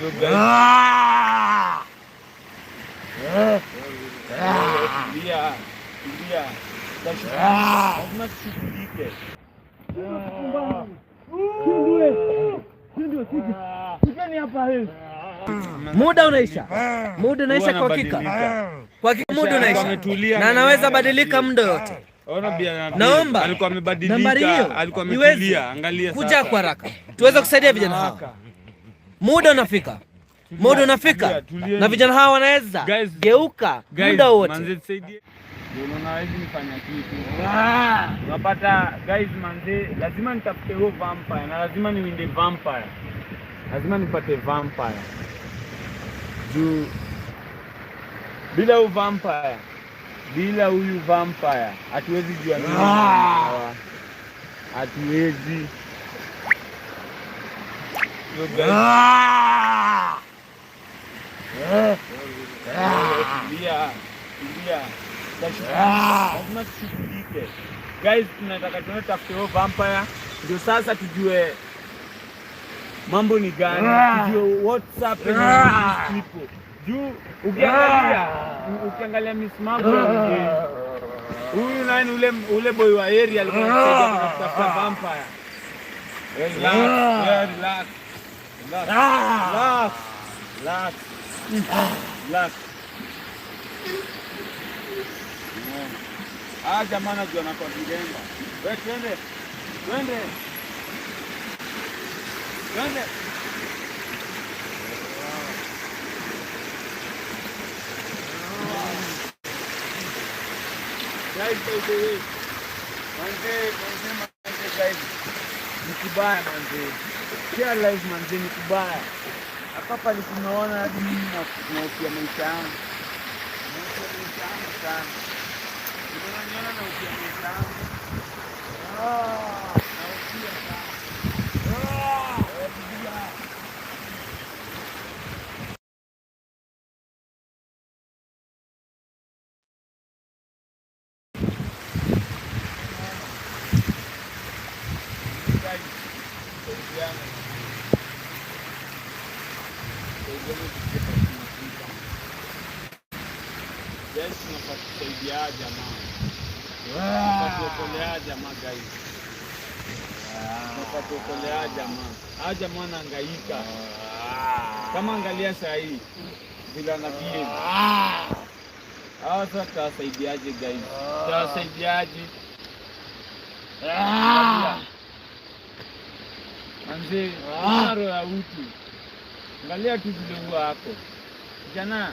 Yo guys. Tulia. Lazima tushughulike. Muda unaisha kwa hakika. Kwa hakika muda unaisha. Na anaweza badilika muda yote. Naomba alikuwa amebadilika, nambari hiyo alikuwa ametulia. Angalia sasa. Kuja kwa haraka. Tuweze kusaidia vijana hawa. Muda unafika. Na vijana hawa wanaweza geuka muda wote. Manze tusaidie. Unaona hizi nifanya kitu. Unapata guys manze, lazima nitafute huo vampire na lazima niwinde vampire. Lazima nipate vampire. Juu bila huyu vampire hatuwezi jua nini. Hatuwezi. Yo guys. Tulia. Lazima tushughulike. Guys, tunataka tutafute huo vampire. Ndio sasa tujue mambo ni gani. Tujue WhatsApp people. Juu ukiangalia Miss Margaret huyu nani ule boy wa area alikuwa anasaidia kutafuta vampire. Relax. Jamaa anajua na kwa kilemba. Wewe twende. Guys, guys. Ni kubaya manze. Kia live manze ni kubaya. Hapa ni tunaona hadi mimi naofia maisha yangu. Sana. Unaona naofia maisha yangu. Naofia sana. Tunasaidia jamaa. Tunapotolea jamaa guys. Tunapotolea jamaa. Jamaa anahangaika. Kama angalia saa hii bila na vile. Sasa tutasaidiaje guys? Tutasaidiaje? Manze, roho ya utu. Angalia tu vile huwa hapo. Kijana.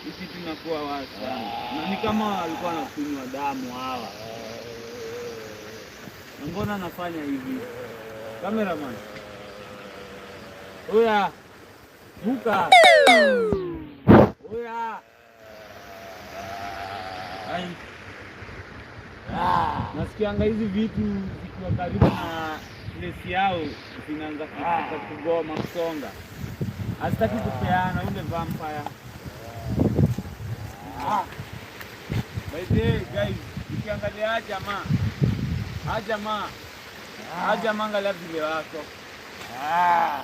Hiki tunakuwa wasa. Na ni kama walikuwa wanakunywa damu hawa. Mbona anafanya hivi? Cameraman. Oya. Buka. Oya. Ai. Nasikianga hizi vitu zikiwa karibu na place yao zinaanza kugoma kusonga. Asitaki kupeana ule vampire. By the way guys, ukiangalia jamaa angalia vile wako.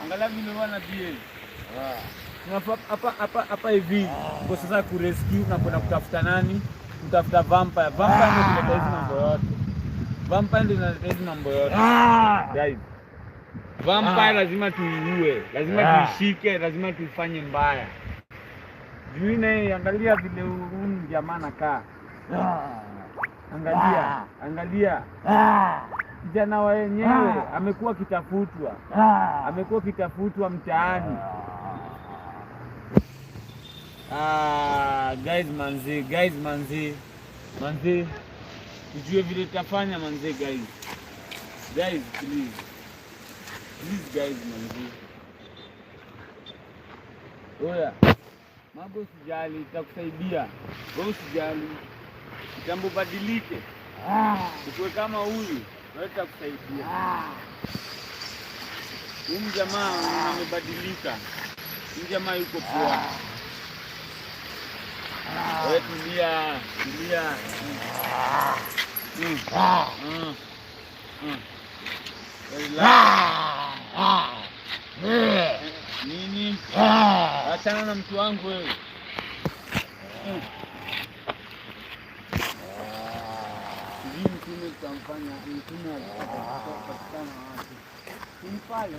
Angalia vile wana deal. Hapa hivi kwa sasa kurescue na kwenda kutafuta nani? Kutafuta vampire. Vampire ndio inaleta hizo mambo yote. Guys. Vampire lazima tuiue, lazima tuishike, lazima tuifanye mbaya. Juine angalia vile huyu jamaa anakaa. Angalia. Kijana wenyewe amekuwa kitafutwa mtaani. Guys manzi. Ujue vile tutafanya manzi guys. Guys please guys manzi. Oya. Mambo usijali, nitakusaidia. Wewe usijali. Jambo badilike. Ukiwe kama huyu, wewe nitakusaidia. Huyu jamaa amebadilika. Huyu jamaa yuko poa. Wewe tulia. Nini? Achana na mtu wangu wewe. Mtume tutamfanya mtume atapatikana wapi? Ni pale.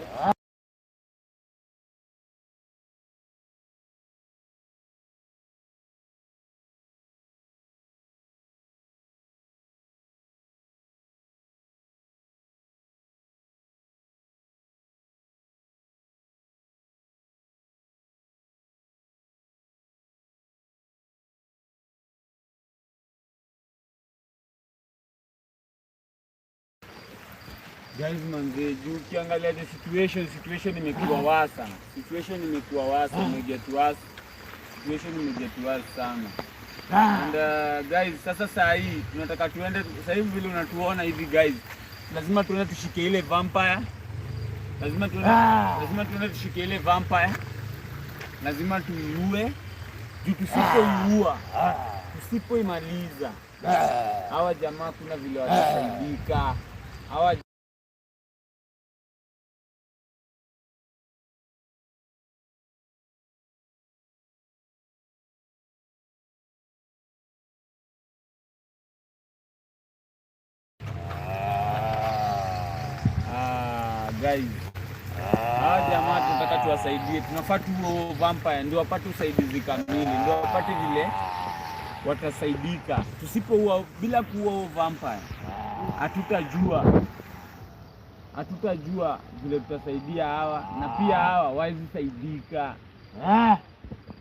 Guys manze, juu ukiangalia the situation imekuwa wasa. Situation imeget worse sana. And guys, sasa saa hii tunataka tuende, sasa hivi vile unatuona hivi guys, lazima tuende tushike ile vampire. Lazima tuende tushike ile vampire. Lazima tuiue. Juu tusipoimaliza hawa jamaa kuna vile watasaidika. Hawa guys, hawa jamaa tunataka tuwasaidie, tunafaa tuo vampire ndio wapate usaidizi kamili, ndio wapate vile watasaidika. Tusipoua bila kuua vampire, hatutajua vile tutasaidia hawa, na pia hawa wawezi saidika.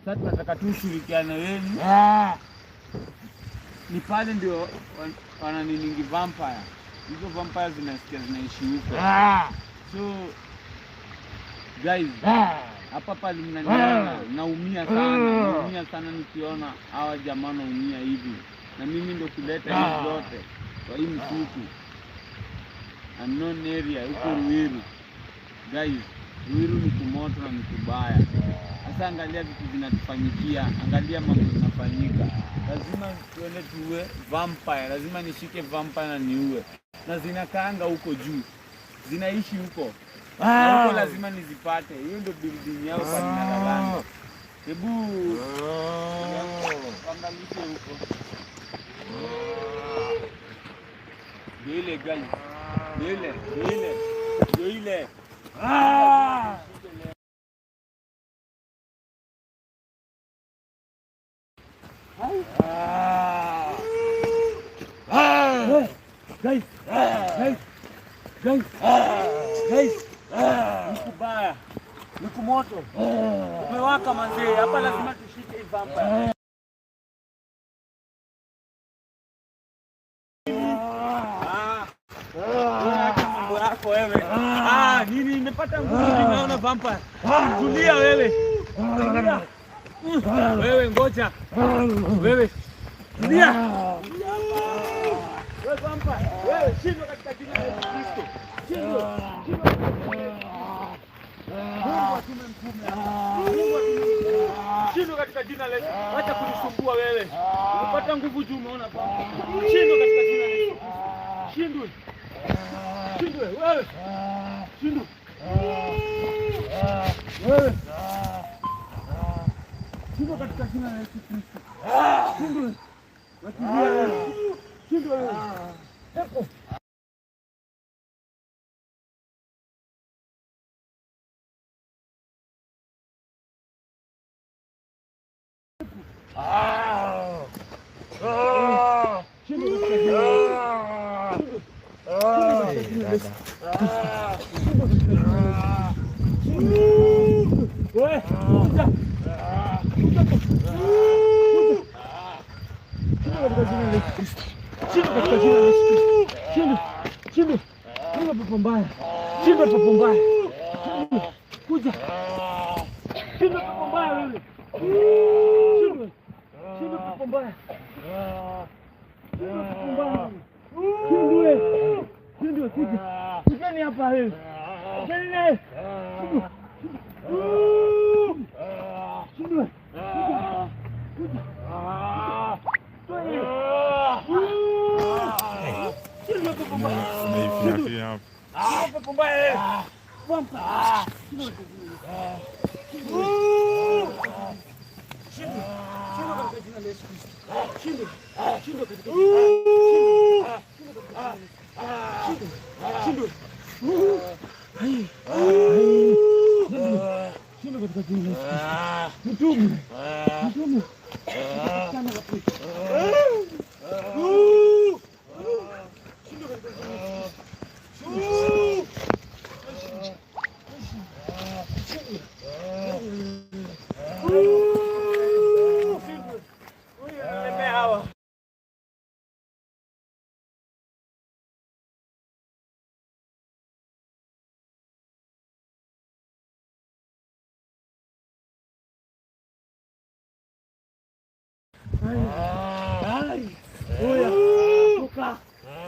Sasa tunataka tu ushirikiano wenu. Ni pale ndio wananiningi vampire. Hizo vampire zinasikia zinaishi huko. So guys, hapa pale mnaniona naumia sana nikiona hawa jamaa naumia hivi. Na mimi ndio kuleta hizo zote kwa hii msitu. Unknown area huko Ruiru. Guys, Ruiru ni kumoto na ni kubaya. Sasa angalia vitu vinatufanyikia, angalia mambo yanafanyika. Lazima tuende tuwe vampire, lazima nishike vampire na niue. Na zinakaanga huko juu, zinaishi huko. Na huko lazima nizipate. Hiyo ndio building yao kwa ninalala. Hebu angalishe huko. Ile guys. Ile. Guys, nikubaya, nikumoto, umewaka manzee, hapa lazima tushike hii vampire. Mambo yako wewe. Nini nimepata nguvu, nimeona vampire. Tulia wewe. Wewe ngoja. Wewe. Tulia. Wewe vampire. Wewe shindwa katika jina la Yesu Kristo. Shindwa. Mungu atume mtume. Shindwa katika jina la Yesu. Acha kunisumbua wewe. Unapata nguvu juu umeona vampire. Shindwa katika jina la Yesu. Shindwe wewe. Shindwe. Wewe. Shindwe katika jina la Yesu Kristo. Shindwe. Shindwe wewe. Hapo. pepo mbaya. Vampire. Shindwa katika jina la Yesu Kristo. Shindwa katika jina la Yesu Kristo. Shindwa katika jina la Yesu Kristo. Mtume. Sana la Kristo. Shindwa katika jina la Yesu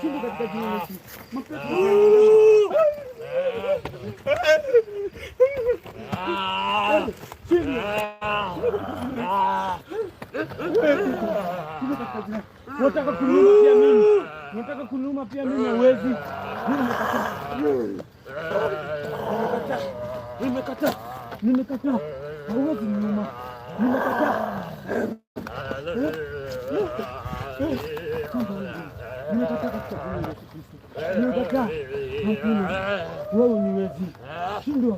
Shindwa katika jina la Yesu. Unataka kunuma pia mimi. Unataka kunuma pia mimi huwezi. Nimekataa. Hauwezi kunuma. Nimekataa. Nimekataa katika jina la Yesu Kristo. Nimekataa. Wewe niwezi. Shindwa.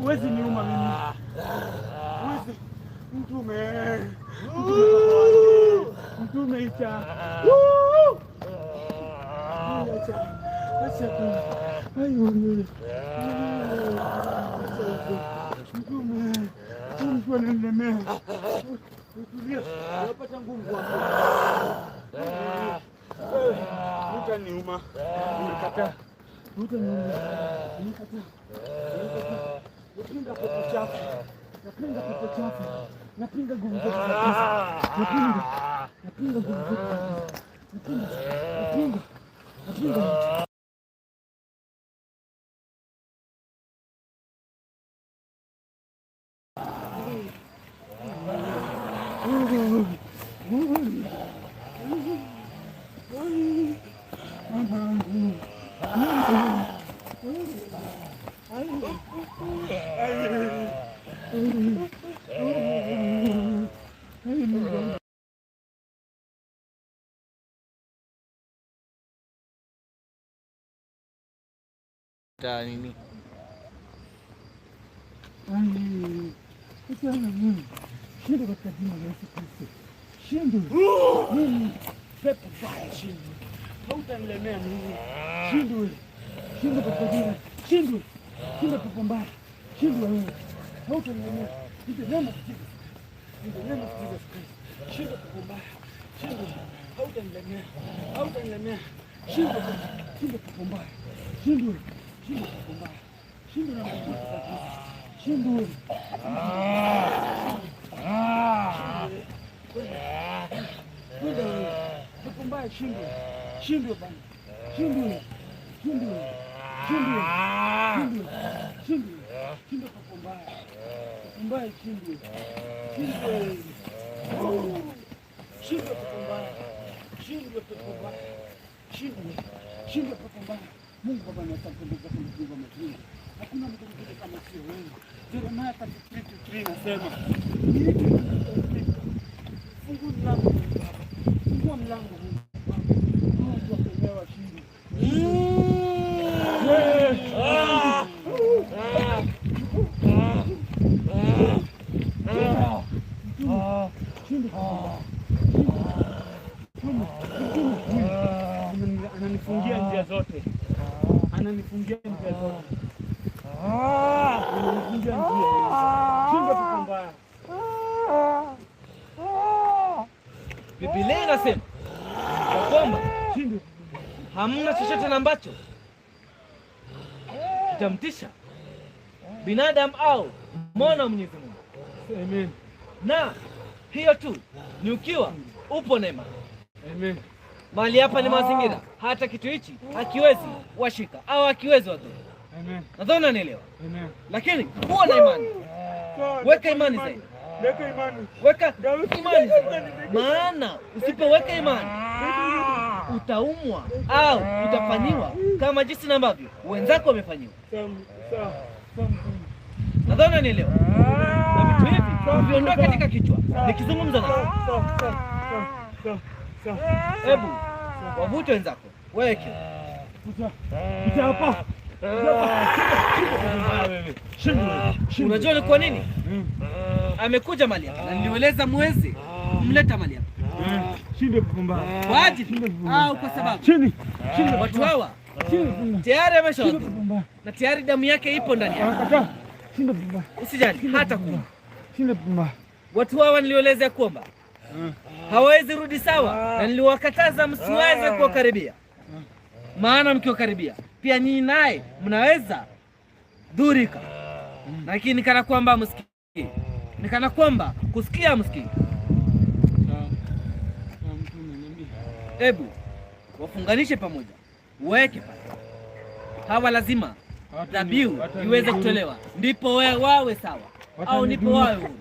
Huwezi niuma mimi. Huwezi. Mtume ita. Mtume analemea. Unapata nguvu hapo. Utaniuma. Nimekataa. Napinga pepo chafu. Napinga nguvu zote za giza. Napinga nguvu zote za giza. Napinga. Nini? Shindwa katika jina la Yesu Kristo. Shindwa. Pepo mbaya shindwa. Hautanilemea mimi. Shindwa katika jina. Shindwa pepo mbaya. Shindwa wewe. Hautanilemea. Nitalemea katika. Shindwa pepo mbaya. Shindwa. Hautanilemea. Shindwa pepo mbaya. Shindwa pepo mbaya. Shindwa na nguvu za giza. Shindwa. Pepo mbaya shindwa. Shindwa bana. Shindwa pepo mbaya. Pepo mbaya shindwa. Shindwa pepo mbaya. Shindwa pepo mbaya. Mungu Baba ni asante kwa kumjua mtu. Hakuna mtu mwingine kama sio wewe. Jeremia 33:3 nasema, fungua mlango Baba. Fungua mlango Mungu Baba. Mungu apewa shindi. Ananifungia njia zote. Ananifungia njia. Shindwa pepo mbaya. Biblia inasema kwamba hamna chochote ambacho kitamtisha binadamu au mwana wa Mwenyezi Mungu. Amen. Na hiyo tu ni ukiwa upo neema. Amen. Mali hapa ni mazingira, hata kitu hichi hakiwezi washika au hakiwezi wadhuru. Amen. Nadhani unanielewa. Amen. Lakini kuwa na imani. Weka imani zaidi. Weka imani zaidi. Maana usipoweka imani utaumwa au utafanyiwa kama jinsi ambavyo wenzako wamefanyiwa. Nadhani unanielewa. Na vitu hivi viondoe katika kichwa. Nikizungumza na hebu wavute wenzako. Weke. Hapa. Unajua ni kwa nini? Amekuja mali hapa na nilieleza muweze kumleta mali hapa. Shinde pumba. Kwa ajili au kwa sababu watu hawa tayari ameshaoga na tayari damu yake ipo ndani yake. Usijali hata kuwa watu hawa nilieleza kwamba hawezi rudi sawa, na niliwakataza msiweze kuwakaribia, maana mkiwakaribia pia nyinyi naye mnaweza dhurika. Lakini kana kwamba msikii, nikana kwamba kusikia msikii. Hebu wafunganishe pamoja, weke pale. Hawa lazima dhabihu iweze kutolewa, ndipo wawe sawa au ndipo wawe huru.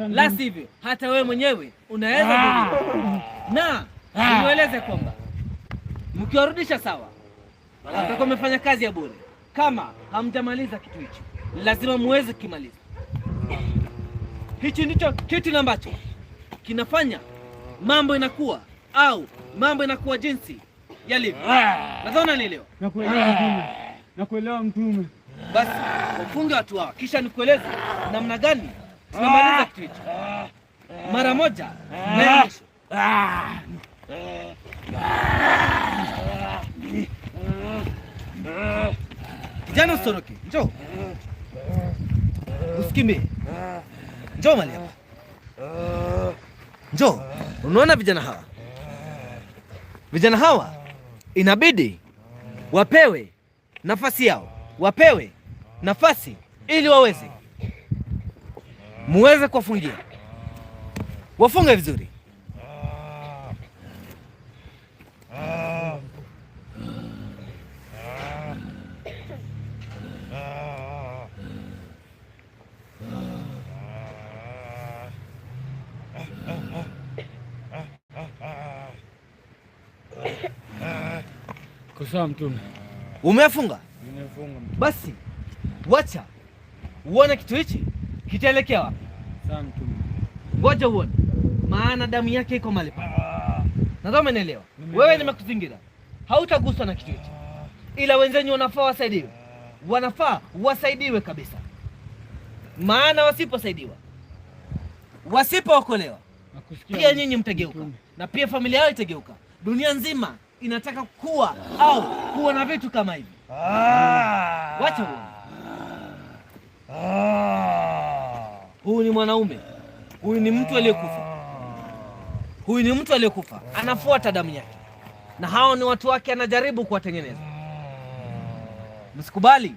La sivyo hata wewe mwenyewe unaweza dhurika. Na nieleze kwamba mkiwarudisha sawa, mtakuwa mmefanya kazi ya bure. Kama hamjamaliza kitu hichi, lazima muweze kukimaliza. Hichi ndicho kitu ambacho kinafanya mambo inakuwa au mambo inakuwa jinsi yalivyo. Nadhani unanielewa. Nakuelewa mtume. Basi wafunge watu hawa, kisha nikueleze namna gani tunamaliza kitu hichi mara moja na mwisho. Kijana usitoroke, njoo. Usikimbie. Njoo mali hapa. Njoo. Unaona vijana hawa? Vijana hawa inabidi wapewe nafasi yao. Wapewe nafasi ili waweze muweze kuwafungia. Wafunge vizuri. Kusawa mtume. Umefunga? Nimefunga. Basi wacha uone kitu hichi kitaelekea wapi. Sawa mtume. Ngoja uone, maana damu yake iko mahali pale. Nadhani umenielewa. Wewe nimekuzingira, hautaguswa na kitu hichi, ila wenzenu wanafaa wasaidiwe. Wanafaa wasaidiwe kabisa, maana wasiposaidiwa, wasipookolewa, pia nyinyi mtageuka na pia familia yao itageuka. Dunia nzima inataka kuwa au kuwa na vitu kama hivi. Wacha uone. Huyu ni mwanaume, huyu ni mtu aliyekufa, huyu ni mtu aliyekufa, anafuata damu yake, na hao ni watu wake, anajaribu kuwatengeneza. Msikubali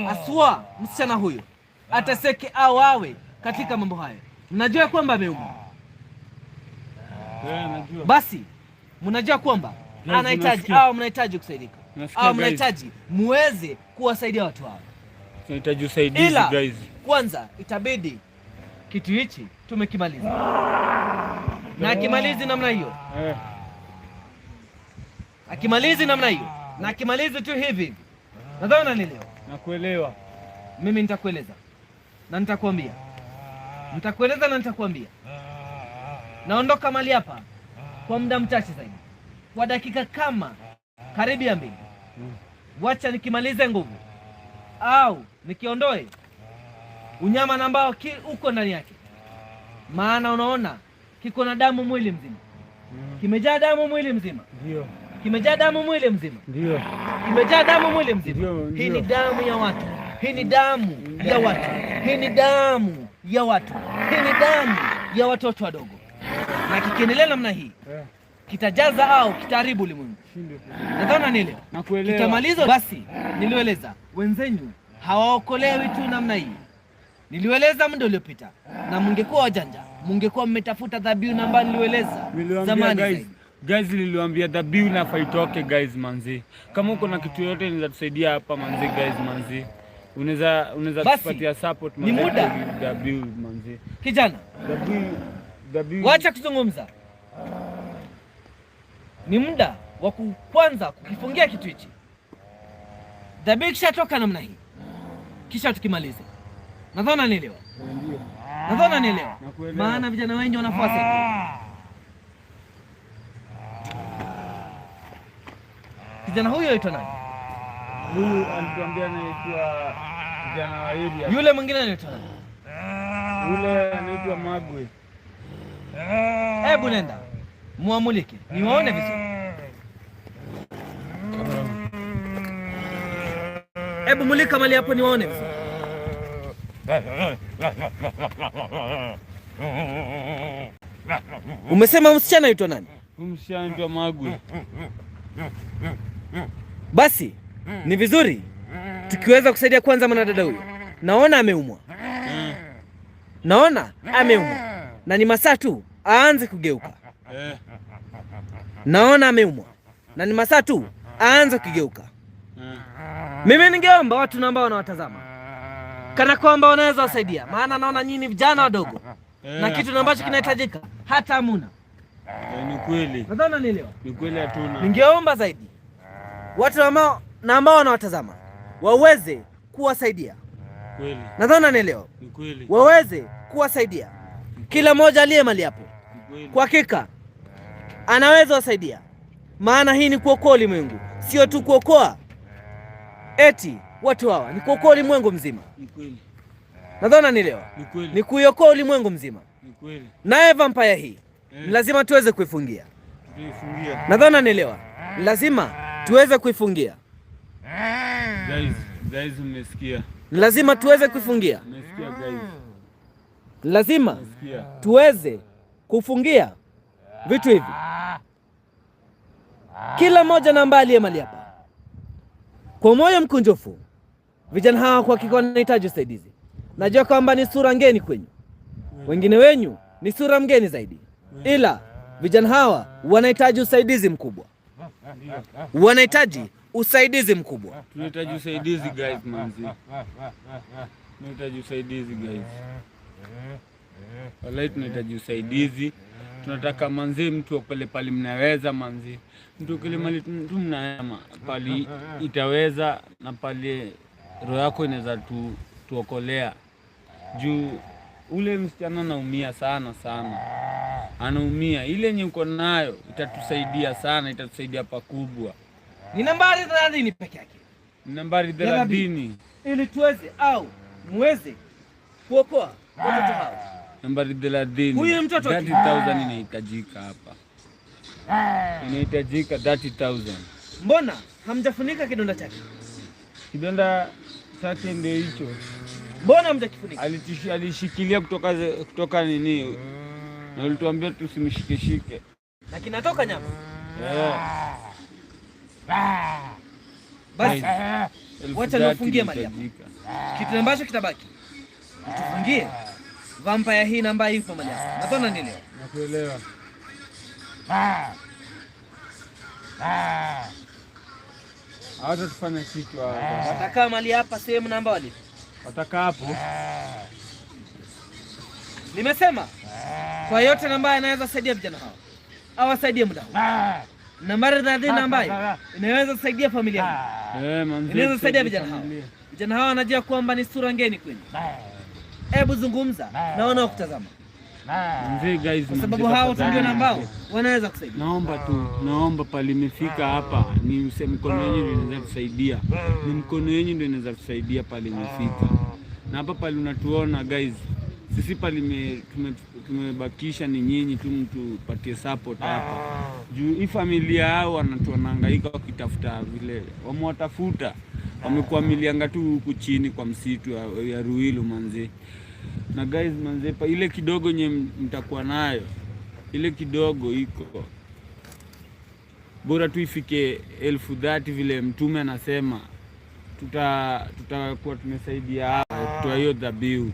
aswa msichana huyu ateseke au awe katika mambo hayo. Mnajua kwamba ameumwa. Basi mnajua kwamba anahitaji au mnahitaji kusaidika au mnahitaji muweze kuwasaidia watu hao. Tunahitaji usaidizi guys. Kwanza itabidi kitu hichi tumekimaliza. Na akimalizi namna hiyo. Akimalizi namna hiyo. Na akimalizi tu hivi. Nadhani unanielewa. Nakuelewa. Mimi nitakueleza na nitakwambia. Nitakueleza na nitakwambia. Naondoka mali hapa kwa muda mchache zaidi, kwa dakika kama karibia 2. Wacha nikimalize nguvu au nikiondoe unyama ambao uko ndani yake, maana unaona kiko na damu mwili mzima. Kimejaa damu mwili mzima. Ndio. Kimejaa damu mwili mzima. Ndio. Kimejaa damu mwili mzima. Hii ni damu ya watu. Hii ni damu ya watu. Hii ni damu ya watu. Hii ni damu ya watoto wadogo. Na kikiendelea namna hii, kitajaza au kitaharibu ulimwengu. Nadhani unanielewa. Nakuelewa. Kitamaliza. Basi nilieleza wenzenu hawaokolewi tu namna hii. Nilieleza muda uliopita, na mungekuwa wajanja, mungekuwa mmetafuta dhabihu namba nilieleza zamani. Guys, niliwaambia dhabihu na faitoke guys manzi. Kama uko na kitu yote inaweza tusaidia hapa manzi guys manzi. Unaweza tupatia support manzi. Ni muda dhabihu manzi. Kijana, dhabihu. Wacha kuzungumza. Ni muda wa kwanza kukifungia kitu hichi. Dhabihu kishatoka namna hii, kisha tukimalize. Nadhani unanielewa? Ndio. Nadhani unanielewa? Maana vijana wengi wanafuata hivi. Kijana huyo aitwa nani? Huyu alituambia anaitwa kijana wa area. Yule mwingine anaitwa nani? Yule anaitwa Magwe. Hebu nenda muamulike niwaone vizuri. Hebu mulika mali hapo niwaone vizuri. Umesema msichana anaitwa nani? Msichana anaitwa Magwe. Basi ni vizuri tukiweza kusaidia kwanza mwanadada huyu. Naona ameumwa. Naona ameumwa. Na ni masaa tu aanze kugeuka. Naona ameumwa. Na ni masaa tu aanze kugeuka. Mimi ningeomba watu na ambao wanawatazama kana kwamba wanaweza wasaidia, maana naona nyinyi vijana wadogo na kitu ambacho kinahitajika hata hamuna. Ni kweli. Nadhani nielewa. Ni kweli hatuna. Ningeomba zaidi watu ambao wanawatazama waweze kuwasaidia. Kweli. Nadhani nielewa. Ni kweli. Waweze kuwasaidia kila mmoja aliye mali hapo. Kwa hakika anaweza wasaidia, maana hii ni kuokoa ulimwengu, sio tu kuokoa eti watu hawa, ni kuokoa ulimwengu mzima. Ni kweli. Nadhani nielewa. Ni kweli. Ni kuiokoa ulimwengu mzima. Ni kweli. Naye vampire hii ni lazima tuweze kuifungia. Tuifungia. Nadhani nielewa. Lazima tuweze kuifungia. Guys mmesikia? Lazima tuweze kuifungia. Mmesikia guys? Lazima tuweze kufungia vitu hivi. Kila mmoja na ambaye aliye mali hapa, kwa moyo mkunjufu, vijana hawa kwa hakika wanahitaji usaidizi. Najua kwamba ni sura ngeni kwenyu, wengine wenyu ni sura mgeni zaidi, ila vijana hawa wanahitaji usaidizi mkubwa. Wanahitaji usaidizi mkubwa. Tunahitaji usaidizi guys manzi. Tunahitaji usaidizi guys. Wallahi tunahitaji usaidizi. Tunataka manzi mtu pale mnaweza manzi. Mtu kile mali tu mnayama pali itaweza na pale roho yako inaweza tuokolea. Juu ule msichana anaumia sana. Anaumia. Ile yenye uko nayo itatusaidia sana, itatusaidia pakubwa. Ni nambari 30 peke yake. Ni nambari 30 ili tuweze au muweze kuokoa watoto hao. Nambari 30. Huyu mtoto 30,000 inahitajika hapa. Inahitajika 30,000. Mbona hamjafunika kidonda chake? Kidonda chake ndio hicho. Mbona hamjakifunika? Alishikilia kutoka nini? Na ulituambia tusimshikeshike. Na kinatoka nyama. Basi wacha nifungie mali hapa. Kitu ambacho kitabaki tufungie vampire hii namba hii kwa mali hapa. Nadhani nielewa. Nakuelewa. Hata tufanye kitu hapa. Watakaa mali hapa sehemu namba wali. Watakaa hapo. Nimesema kwa yote ambaye anaweza kusaidia vijana hao, awasaidie muda huu. Nambari 30 ambayo inaweza kusaidia familia hii. Inaweza kusaidia vijana hao. Vijana hao wanajua kwamba ni sura ngeni kwenu. Hebu zungumza na wanaokutazama. Guys, kwa sababu hao ndio ambao wanaweza kusaidia. Naomba pale imefika hapa ni mkono wenu ndio inaweza kusaidia. Ni mkono wenu ndio inaweza kusaidia pale imefika. Na hapa pale unatuona guys. Sisi pale tumebakisha ni nyinyi tu mtupatie support hapa. Juu hii familia hao wanahangaika wakitafuta vile wamewatafuta. Wamekuwa milianga tu huku chini kwa msitu ya Ruiru manze. Na guys manze ile kidogo nye mtakuwa nayo. Ile kidogo iko. Bora tu ifike 30,000 vile mtume anasema. Tutakuwa tumesaidia hapa kutoa hiyo dhabihu.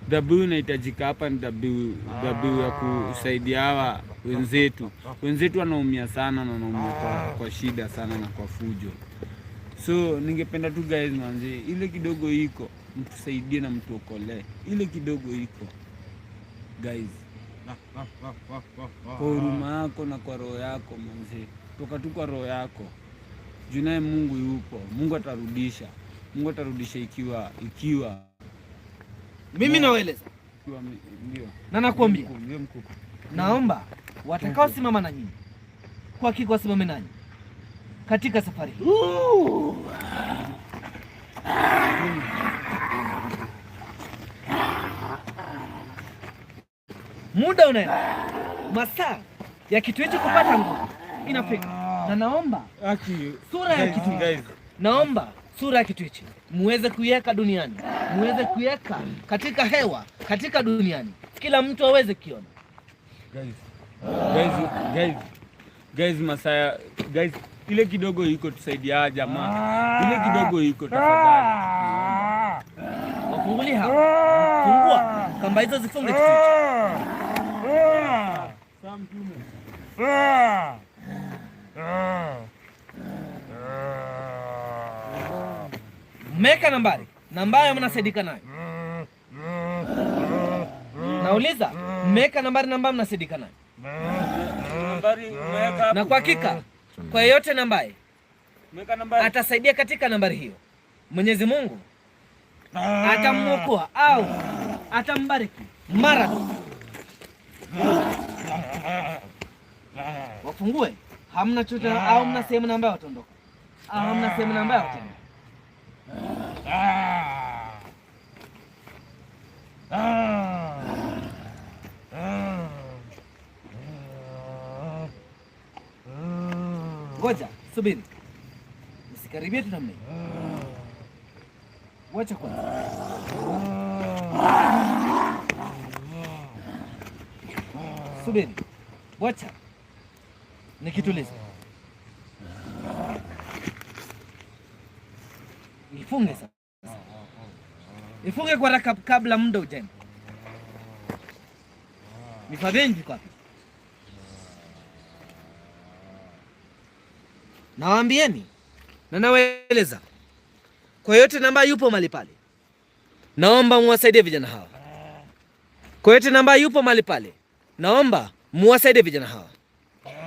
Dhabihu inahitajika hapa ni dhabihu ya kusaidia hawa wenzetu. Wenzetu wanaumia sana na wanaumia kwa shida sana na kwa fujo. So ningependa tu guys manze ile kidogo iko mtusaidie na mtuokolee. Ile kidogo iko guys. Kwa huruma yako na kwa roho yako manze. toka tu kwa roho yako. Juu naye Mungu yupo. Mungu atarudisha. Mungu atarudisha ikiwa mimi nawaeleza. Ndio. Na nakwambia. Ndio mkuu. Naomba watakao simama na nyinyi kwa hakika wasimame nanyi katika safari hii. Muda unaenda, masaa ya kitu hicho kupata nguvu inafika, na naomba sura ya kitu hicho, naomba sura ya kitu hicho muweze kuiweka duniani, muweze kuiweka katika hewa, katika duniani, kila mtu aweze kiona. Guys, Masaya, guys, ile kidogo iko tusaidia jamaa. Ile kidogo iko tafadhali. Wafungulie hapa. Fungua kamba hizo zifunge kitu hicho. Mmeka nambari ambayo mnasaidika nayo. Nauliza, mmeka nambari ambayo mnasaidika nayo. Na kwa hakika kwa yeyote nambaye atasaidia katika nambari hiyo, Mwenyezi Mungu atamwokoa au atambariki mara tu. Wafungue. Hamna chochote au mna sehemu namba wataondoka, au hamna sehemu namba wataenda. Ngoja, subiri. Usikaribie tu namna hii. Wacha kwanza. Subiri. Wacha nikituliza. Ifunge sasa. Ifunge kwa haraka kabla muda ujende. Nifavenji kwa. Nawaambieni na nawaeleza, kwa yote namba yupo mahali pale, naomba muwasaidie vijana hawa. Kwa yote namba yupo mahali pale, naomba muwasaidie vijana hawa.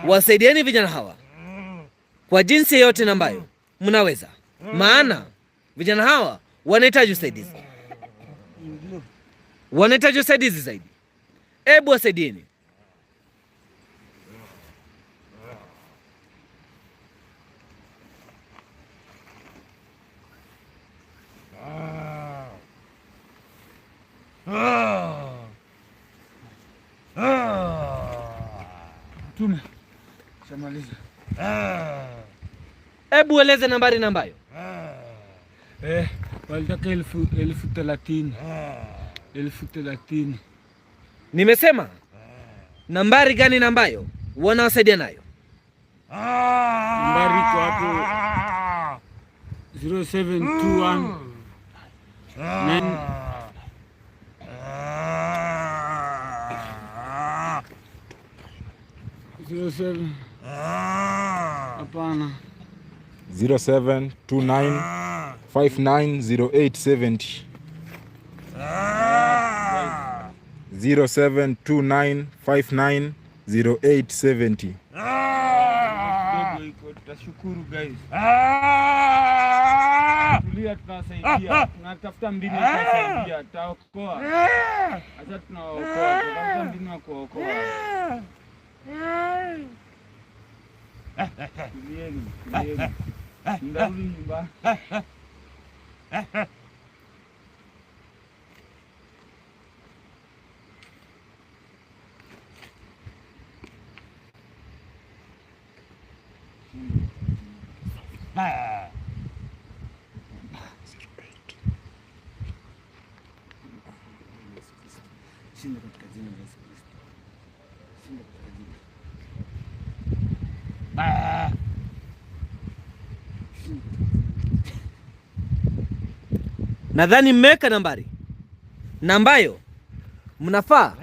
Wasaidieni vijana hawa kwa jinsi yote ambayo mnaweza, maana vijana hawa wanahitaji usaidizi. Wanahitaji usaidizi zaidi. Hebu wasaidieni. Tume. Shamaliza. Hebu eleze nambari nambayo. Walitaka 1030. 1030. Nimesema nambari gani nambayo wanawasaidia nayo? Nambari kwa hapo 0721 07 hapana 0729 590870 0729 590870. Tutashukuru guys. Tulia, tunasaidia. Tunatafuta mbinu ya kusaidia. Tutaokoa. Acha tunaokoa. Tunatafuta mbinu ya kuokoa. Tulieni. Ndarudi nyumbani. Shinda katika jina la Yesu Kristo. Shinda katika jina. Nadhani mmeweka nambari nambayo mnafaa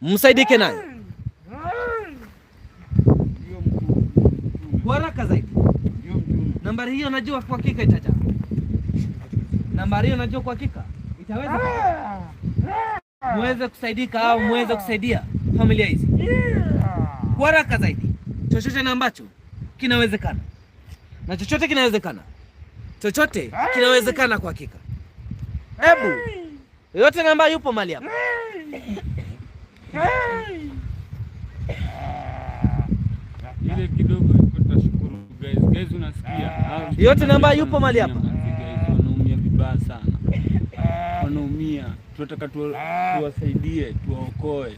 msaidike nayo kwa haraka zaidi. Nambari hiyo najua kwa hakika itaja. Nambari hiyo najua kwa hakika itaweza muweze kusaidika au muweze kusaidia familia hizi kwa haraka zaidi. Chochote na ambacho kinawezekana, na chochote kinawezekana, chochote kinawezekana kwa hakika. Hebu yote na ambaye yupo mali hapa, ile kidogo tutashukuru guys, unasikia? Yote na ambaye yupo mali hapa wanaumia vibaya sana, wanaumia. Tunataka tuwasaidie, tuwaokoe,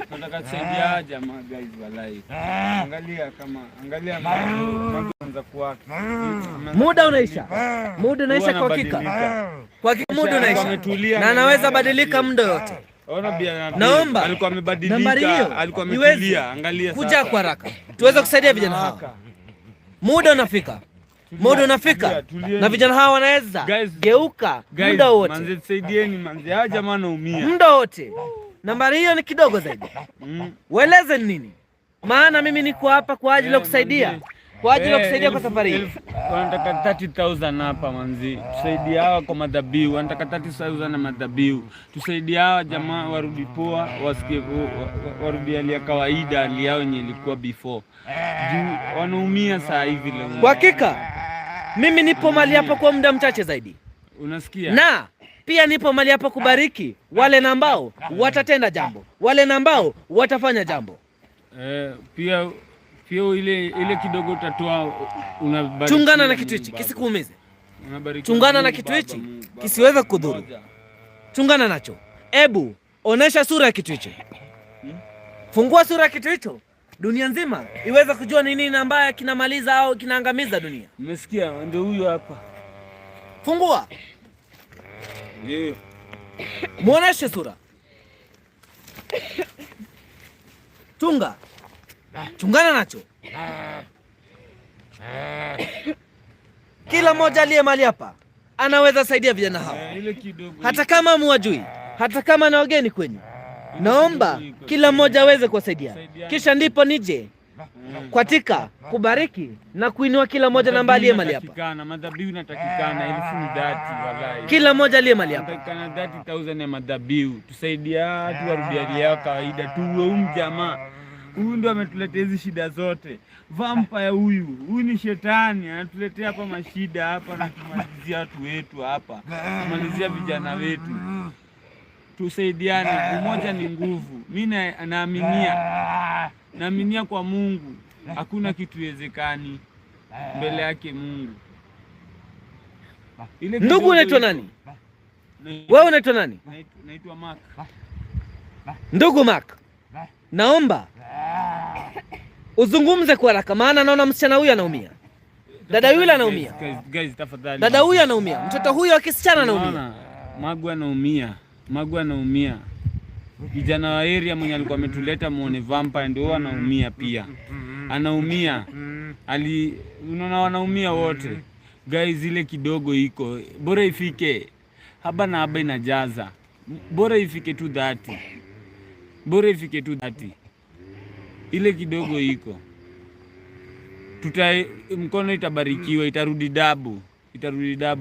tunataka kusaidia jamaa guys, wallahi. Angalia kwanza kwa muda unaisha kwa hakika. Kwa hakika muda unaisha na anaweza badilika muda yote. Naomba alikuwa amebadilika, alikuwa ametulia. Angalia sasa, kuja kwa haraka tuweze kusaidia vijana hawa. Muda unafika na vijana hawa wanaweza geuka muda wote. Manze saidieni manze, hawa jamaa wanaumia muda wote. Nambari hiyo ni kidogo zaidi. Ueleze nini? Maana mimi niko hapa kwa ajili ya kusaidia. Kwa ajili ya kusaidia kwa safari hii. Wanataka 30,000 hapa manzi. Tusaidie hawa kwa madhabihu. Wanataka 30,000 na madhabihu. Tusaidie hawa jamaa warudi poa, wasikie warudi hali ya kawaida, hali yao yenye ilikuwa before. Juu wanaumia saa hivi leo. Kwa hakika mimi nipo mali hapa kwa muda mchache zaidi. Unasikia? Na pia nipo mali hapa kubariki wale ambao watatenda jambo, wale ambao watafanya jambo. Pia ile kidogo utatoa, unabariki. Chungana na kitu hichi kisikuumize. Chungana na kitu hichi kisiweze kudhuru. Chungana nacho. Ebu onesha sura ya kitu hicho. Fungua sura ya kitu hicho, dunia nzima iweze kujua ni nini ambaye kinamaliza au kinaangamiza dunia. Umesikia? Ndio huyo hapa. Fungua. Muoneshe sura. Chungana nacho. Kila mmoja aliye mali hapa anaweza saidia vijana hao, hata kama muwajui, hata kama na wageni kwenyu. Naomba kila mmoja aweze kuwasaidia, kisha ndipo nije katika kubariki na kuinua kila mmoja na mbali aliye mali hapa. Madhabihu inatakikana 30,000 wallahi. Kila mmoja aliye mali hapa inatakikana 30,000 ya madhabihu. Tusaidia watu warudi hali yao kawaida. Huyu jamaa huyu ndio ametuletea hizi shida zote. Vampire huyu ni shetani, anatuletea hapa mashida hapa na kumalizia watu wetu hapa, kumalizia vijana wetu. Tusaidiane, umoja ni nguvu. Mimi naaminia kwa Mungu, hakuna kitu wezekani mbele yake Mungu. Ndugu, unaitwa nani? Wewe unaitwa nani? Naitwa Mark. Ndugu Mark, naomba uzungumze kwa haraka, maana naona msichana huyu anaumia, dada yule anaumia. Guys, tafadhali. Dada huyu anaumia, mtoto huyu wa kisichana anaumia. Magu anaumia. Kijana wa area mwenye alikuwa ametuleta muone vampire ndio anaumia pia. Anaumia. Unaona wanaumia wote. Guys, ile kidogo iko. Bora ifike. Haba na haba inajaza. Bora ifike tu 30. Ile kidogo iko. Mkono itabarikiwa, itarudi dabu.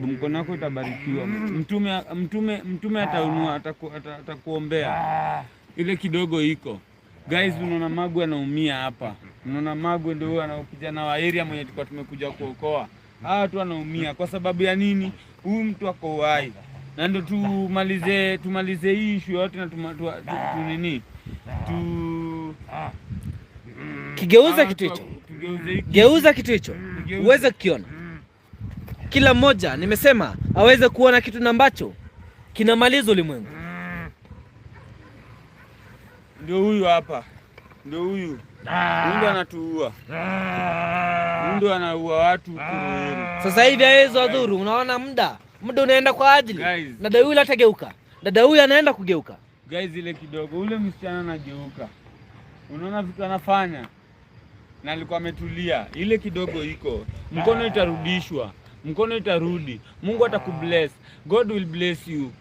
Mkono wako itabarikiwa. Mtume ataunua, atakuombea. Ile kidogo iko. Guys, unaona Magu anaumia hapa. Unaona Magu ndio ana kijana wa area mwenye tulikuwa tumekuja kuokoa. Hawa watu wanaumia kwa sababu ya nini? Huyu mtu ako uhai. Na ndio tumalize hii issue yote na kigeuza kitu hicho. Geuza kitu hicho uweze kukiona. Kila mmoja nimesema aweze kuona kitu ambacho kinamaliza ulimwengu. Ndio huyu hapa. Ndio huyu. Ndio anatuua. Ndio anaua watu kurohoni. Sasa hivi haizo adhuru. Unaona muda unaenda kwa ajili. Dada yule atageuka. Dada huyu anaenda kugeuka. Guys, ile kidogo ule msichana anageuka. Unaona vitu anafanya? Na alikuwa ametulia. Ile kidogo iko. Mkono itarudishwa. Mkono itarudi. Mungu atakubless. God will bless you.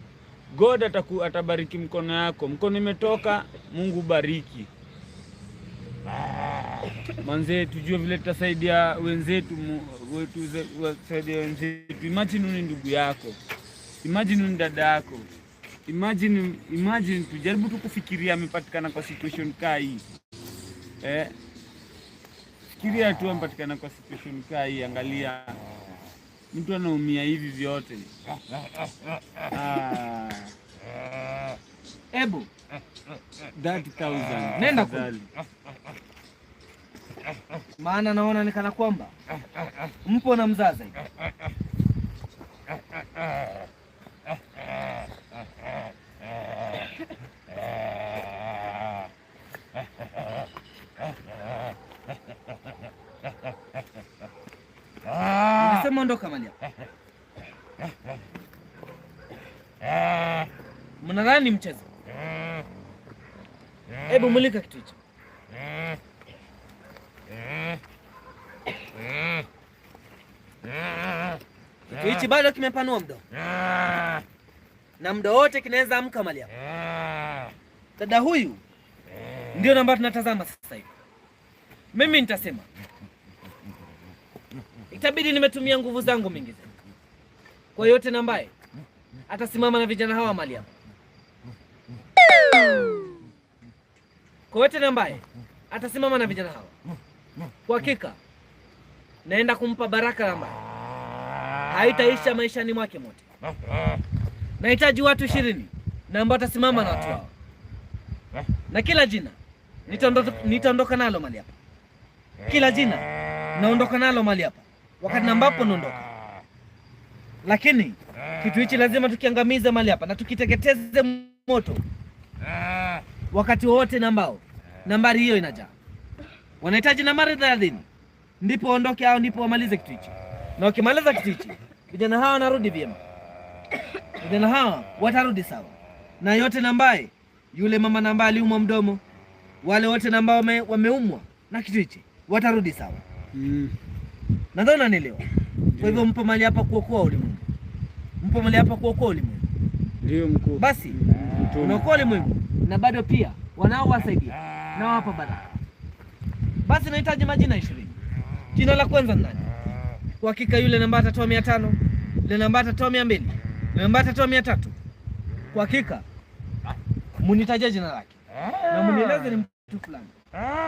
God atabariki mkono yako. Mkono imetoka, Mungu bariki. manze, tujue vile tutasaidia wenzetu, wasaidia wenzetu. Imagine ni ndugu yako, imagine ni dada yako, imagine tujaribu tu kufikiria amepatikana kwa situation kaa hii. Fikiria tu amepatikana kwa situation kaa hii, angalia mtu anaumia hivi vyote. Ebu 30,000 nenda kule, maana naona nikana kwamba mpo na mzazi. Nasema ondoka mali hapa. Mnadhani mchezo? Hebu mulika kitu hicho. Kitu hichi bado kimepanua mdo, na mdo wote kinaweza amka mali hapa. Dada huyu ndio namba tunatazama sasa hivi. Mimi nitasema itabidi nimetumia nguvu zangu mingi zaidi. Kwa yote nambaye atasimama na vijana hawa mali hapa. Kwa yote nambaye atasimama na vijana hawa, kwa hakika naenda kumpa baraka ambayo haitaisha maishani mwake mote. Nahitaji watu 20 na ambao atasimama na watu hao, na kila jina nitaondoka nalo mali hapa. Kila jina naondoka nalo mali hapa wakati ambapo naondoka. Lakini kitu hichi lazima tukiangamize mali hapa na tukiteketeze moto wakati wote na ambao nambari hiyo inajaa. Wanahitaji nambari 30 ndipo ondoke au ndipo wamalize kitu hichi. Na wakimaliza kitu hichi, vijana hawa wanarudi vyema. Vijana hawa watarudi sawa. Na yote nambaye yule mama nambaye aliumwa mdomo, wale wote nambao wameumwa na kitu hichi watarudi sawa. Nadhani unanielewa. Kwa hivyo mpo mali hapa kuokoa ulimwengu. Mpo mali hapa kuokoa ulimwengu. Ndio mkuu. Basi unaokoa ulimwengu na bado pia wanaowasaidia na wapa baraka. Basi nahitaji majina 20. Jina la kwanza ni nani? Kwa hakika yule namba atatoa 500, yule namba atatoa 200, yule namba atatoa 300. Kwa hakika munitaje jina lake na munieleze ni mtu fulani.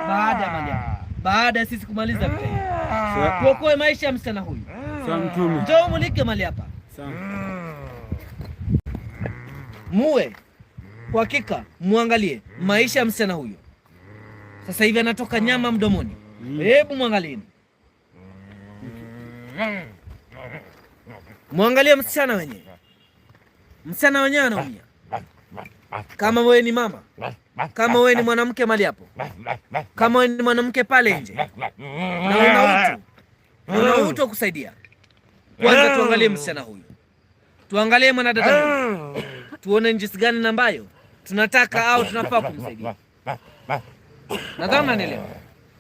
Baada ya mali hapa, baada ya sisi kumaliza vita hii, kuokoe maisha ya msichana huyu. Sawa mtume. Njoo mulike mali hapa. Sawa. Muwe kwa hakika muangalie maisha ya msichana huyu. Sasa hivi anatoka nyama mdomoni. Hebu muangalieni. Muangalie msichana wenyewe. Msichana wenyewe anaumia. Kama wewe ni mama, kama wewe ni mwanamke mali hapo, kama wewe ni mwanamke pale nje na una utu kusaidia, kwanza tuangalie msichana huyu, tuangalie mwanadada huyu, tuone jinsi gani ambayo tunataka au tunafaa kumsaidia. Nadhani unanielewa.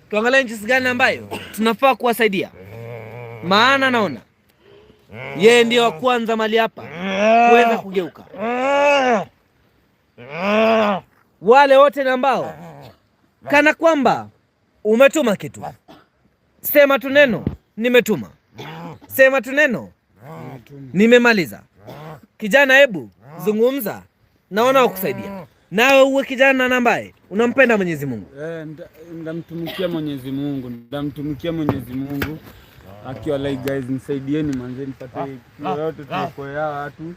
Tuangalie jinsi gani ambayo tunafaa kuwasaidia, maana naona yeye ndio wa kwanza mali hapa kuweza kugeuka. Wale wote ambao kana kwamba umetuma kitu, sema tu neno nimetuma, sema tu neno nimemaliza. Kijana, hebu zungumza, naona ukusaidia. Nawe uwe kijana ambaye unampenda Mwenyezi Mungu. Ndamtumikia Mwenyezi Mungu, ndamtumikia Mwenyezi Mungu. Akiwa like guys, nisaidieni manze, nipate yote, tuokoe watu,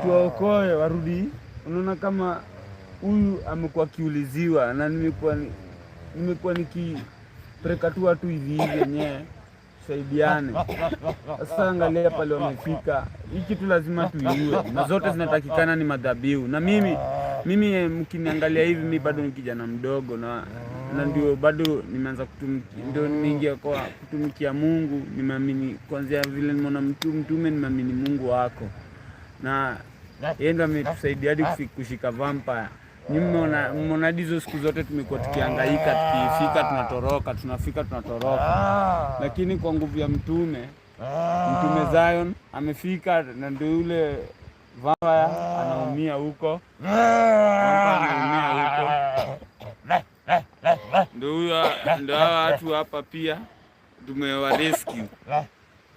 tuokoe warudi. Unaona kama huyu amekuwa kiuliziwa na nimekuwa nikipeleka tu watu hivi yenyewe, saidiane. Sasa angalia pale wamefika, hiki tu lazima tuiue, na zote zinatakikana ni madhabihu. Na mimi mkiniangalia hivi, mimi bado ni kijana mdogo na ndio bado nimeanza kutumikia, ndio nimeingia kwa kutumikia Mungu. Nimeamini kuanzia vile nimeona mtume, nimeamini Mungu wako, na yeye ndiye ametusaidia hadi kushika vampire. Mmeona hizo siku zote tumekuwa tukihangaika, tukifika tunatoroka, tunafika tunatoroka, lakini kwa nguvu ya mtume Zion amefika, na ndio yule vampire anaumia huko, Ndio hawa watu hapa pia tumewa rescue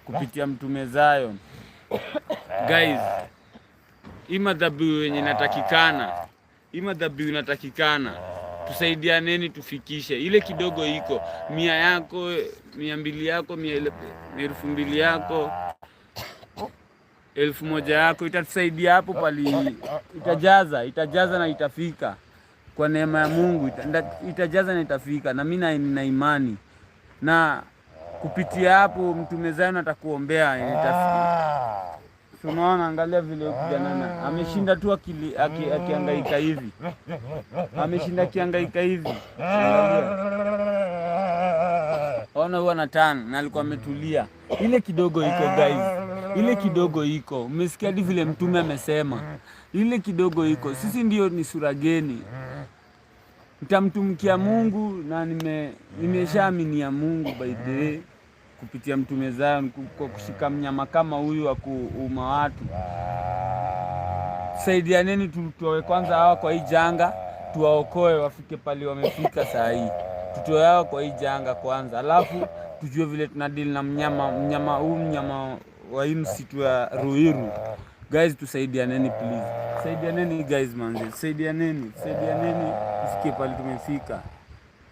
kupitia Mtume Zion. Guys, hii madhabihu yenye inatakikana, tusaidianeni tufikishe. Ile kidogo iko 100 yako, 200 yako, 2,000 yako, 1,000 yako itatusaidia hapo pali, itajaza na itafika. Kwa neema ya Mungu itajaza na itafika, na mimi nina imani na kupitia hapo Mtume Zion atakuombea itafika. Tunaona, angalia vile kijana ameshinda tu akihangaika hivi. Ameshinda akihangaika hivi. Ona huwa na tano na alikuwa ametulia. Ile kidogo iko guys. Ile kidogo iko. Umesikia hadi vile Mtume amesema. Ile kidogo iko. Sisi ndio ni sura geni. Nitamtumikia Mungu na nimeshaamini ya Mungu by the way. Kupitia Mtume Zion, kwa kushika mnyama kama huyu wa kuuma watu. Saidianeni tutoe kwanza hawa kwa hii janga, tuwaokoe wafike pale wamefika saa hii. Tutoe hawa kwa hii janga kwanza, alafu tujue vile tunadili na mnyama wa hii msitu ya Ruiru. Guys, tusaidianeni please. Saidianeni guys manze. Saidianeni ufike pale tumefika.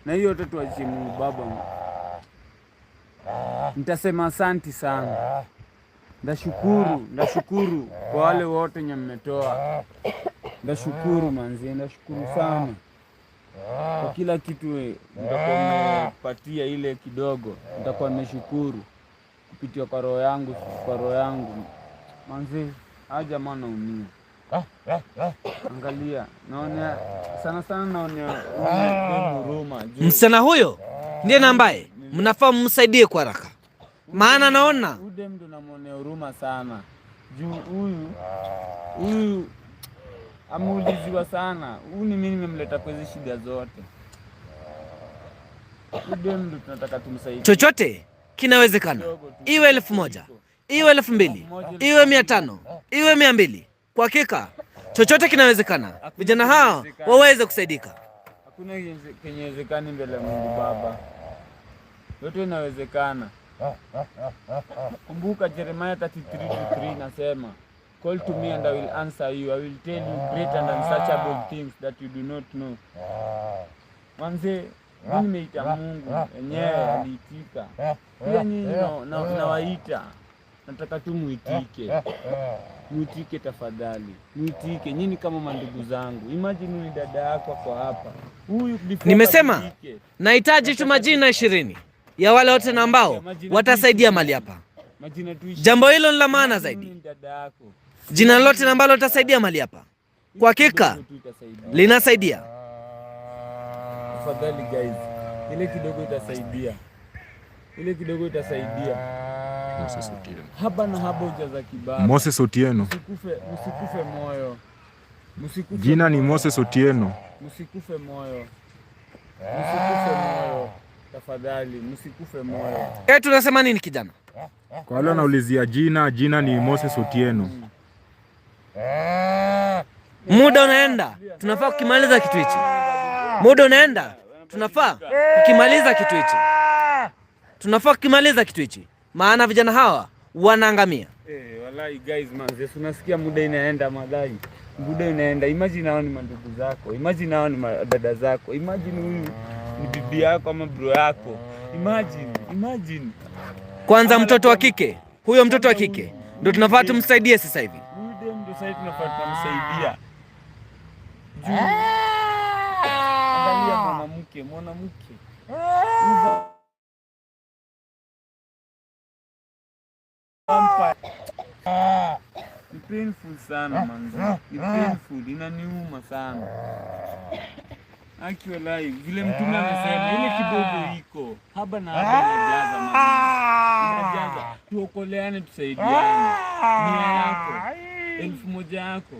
Na hiyo yote tuachie Mungu Baba. Nitasema asanti sana. Ndashukuru kwa wale wote nye mmetoa. Ndashukuru manzi, ndashukuru sana. Kwa kila kitu nitakuwa nimepatia ile kidogo. Nitakuwa nimeshukuru kupitia kwa roho yangu. Manzi, haja maana umia. Angalia, naona sana naona huruma. Msichana huyo ndiye na ambaye mnafaa msaidie kwa haraka. Maana naona udem ndo namuonea huruma sana. Juu huyu amuuliziwa sana. Huyu ni mimi nimemleta kwa hizo shida zote. Udem ndo tunataka tumsaidie. Chochote kinawezekana. Iwe 1,000, iwe 2,000, iwe 500, iwe 200. Kwa hakika chochote kinawezekana. Vijana hao waweze kusaidika. Hakuna kinyewezekani mbele ya Mungu Baba. Yote inawezekana. Kumbuka Jeremiah 33:3 nasema, call to me and I will answer you. I will tell you great and unsearchable things that you do not know. Manze, mimi nimeita Mungu, yenyewe aliitika. Pia nyinyi nawaita. Nataka tu muitike tafadhali. Muitike nyinyi kama mandugu zangu. Imagine ni dada yako kwa hapa. Huyu nimesema nahitaji tu majina 20 ya wale wote na ambao watasaidia mali hapa. Jambo hilo ni la maana zaidi. Jina lote na ambalo watasaidia mali hapa, kwa hakika linasaidia. Tafadhali guys, ile kidogo itasaidia. Haba na haba ujaza kibaba. Moses Otieno. Msikufe moyo. Jina ni Moses Otieno. Msikufe moyo. Tafadhali, msikufe moyo. Tunasema nini kijana? Kwa wale wanaulizia jina ni Moses Otieno. Muda unaenda. Tunafaa kukimaliza kitu hichi. Tunafaa kukimaliza kitu hichi. Maana vijana hawa wanaangamia. Wallahi guys manze, unasikia muda inaenda madai. Muda inaenda. Imagine hao ni mandugu zako. Imagine hao ni dada zako. Imagine huyu ni bibi yako ama bro yako. Imagine. Kwanza mtoto wa kike. Huyo mtoto wa kike ndio tunafaa tumsaidie sasa hivi. Huyo ndio sasa tunafaa tumsaidie. Angalia mwanamke. Ni painful sana manzi. Ni painful, inaniuma sana. Actually, vile Mtume amesema ile kidogo iko. Haba na haba inajaza manzi. Inajaza. Tuokoleane, tusaidiane. 100 yako, 1,000 yako,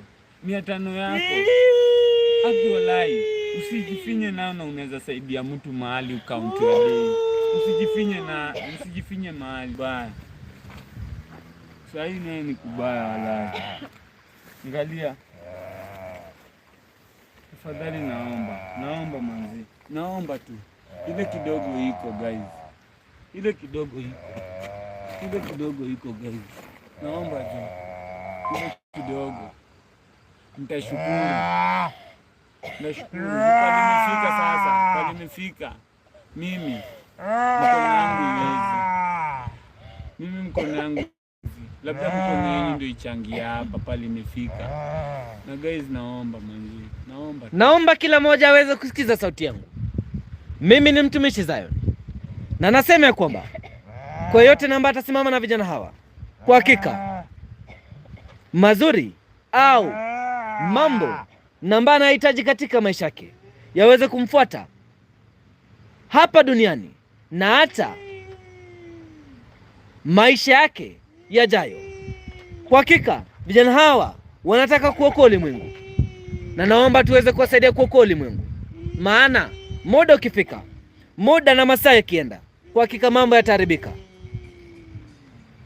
500 yako. Actually, usijifinye nao na unaweza saidia mtu mahali ukaunti wa day. Usijifinye mahali baya. Sasa hii ni kubaya wala. Angalia. Tafadhali naomba manzi. Naomba tu. Ile kidogo iko guys. Ile kidogo iko guys. Naomba tu. Ile kidogo. Nitashukuru. Nashukuru. Pale nimefika sasa. Pale nimefika. Mimi mkono wangu iwezi. Mimi mkono wangu labda mkono yenu ndio ichangia hapa pale nimefika. Na guys, naomba manzi. Naomba kila mmoja aweze kusikiza sauti yangu. Mimi ni mtumishi Zion. Na nasema ya kwamba kwa yote namba atasimama na vijana hawa, kwa hakika mazuri au mambo namba anahitaji katika maisha yake yaweze kumfuata hapa duniani na hata maisha yake yajayo. Kwa hakika vijana hawa wanataka kuokoa ulimwengu, na naomba tuweze kuwasaidia kuokoa ulimwengu, maana muda ukifika, muda na masaa yakienda, kwa hakika mambo yataharibika.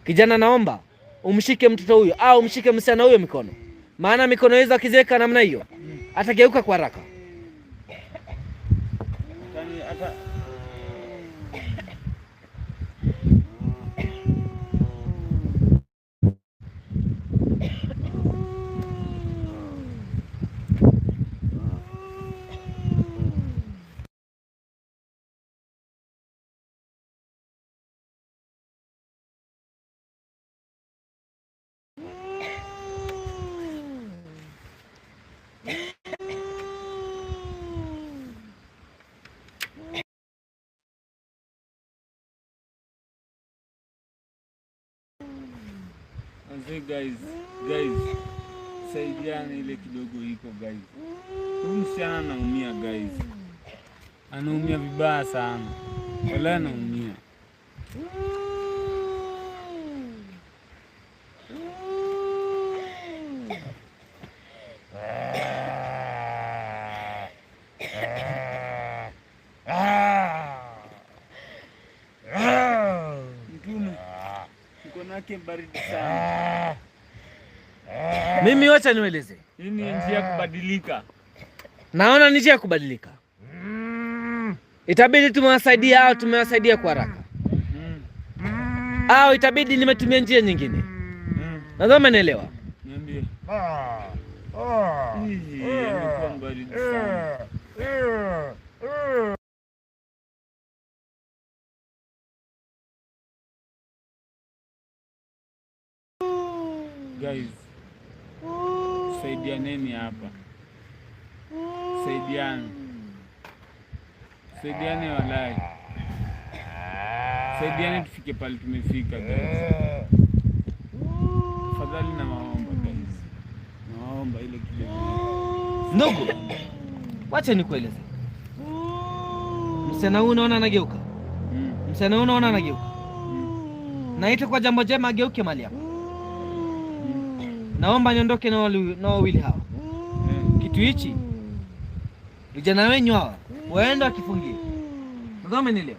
Kijana, naomba umshike mtoto huyo au umshike msichana huyo mikono, maana mikono hizo akiziweka namna hiyo atageuka kwa haraka. Guys, saidiana ile kidogo iko guys. Huyu msichana anaumia guys. Anaumia vibaya sana. Wala anaumia. Baridi sana. Mimi wacha nieleze. Hii ni njia ya kubadilika. Naona ni njia ya kubadilika. Itabidi tumewasaidia au tumewasaidia kwa haraka. Au itabidi nimetumia njia nyingine. Nadhani umenielewa. Niambie. Imekuwa baridi sana. Guys, saidianeni hapa. Saidiane walai. Saidiane tufike pale tumefika guys. Fadhali na maomba guys. Naomba ile kidogo. Ndugu, wacha nikueleze. Msichana huyu unaona anageuka. Msichana huyu unaona anageuka. Naita kwa jambo jema ageuke mali yako. Naomba niondoke na wawili hawa. Kitu hichi vijana wenyu hawa waende wakifungie. Ndio umenielewa?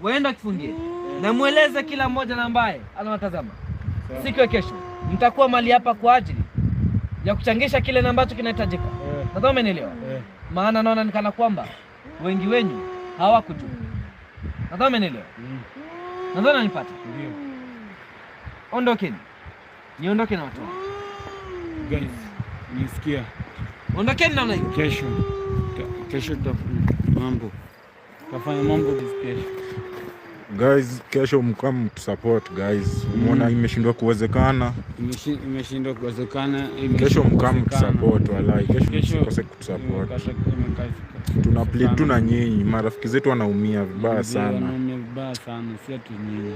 Waende wakifungie. Na mueleze kila mmoja na ambaye anawatazama. Siku ya kesho mtakuwa mali hapa kwa ajili ya kuchangisha kile ambacho kinahitajika. Ndio umenielewa? Maana naona nikana kwamba wengi wenyu hawakujua. Ndio umenielewa? Ndio unanipata? Ndio. Ondokeni. Niondoke na watu. Guys, nisikia. Ondokeni namna hiyo. Kesho mambo. Tafanya mambo kesho. Guys, kesho mkam support guys. Umeona imeshindwa kuwezekana. Imeshindwa kuwezekana. Kesho mkam support walai. Kesho mkose kutusupport. Tuna plead tu na nyinyi. Marafiki zetu wanaumia vibaya sana. Wanaumia vibaya sana, si ati nyinyi.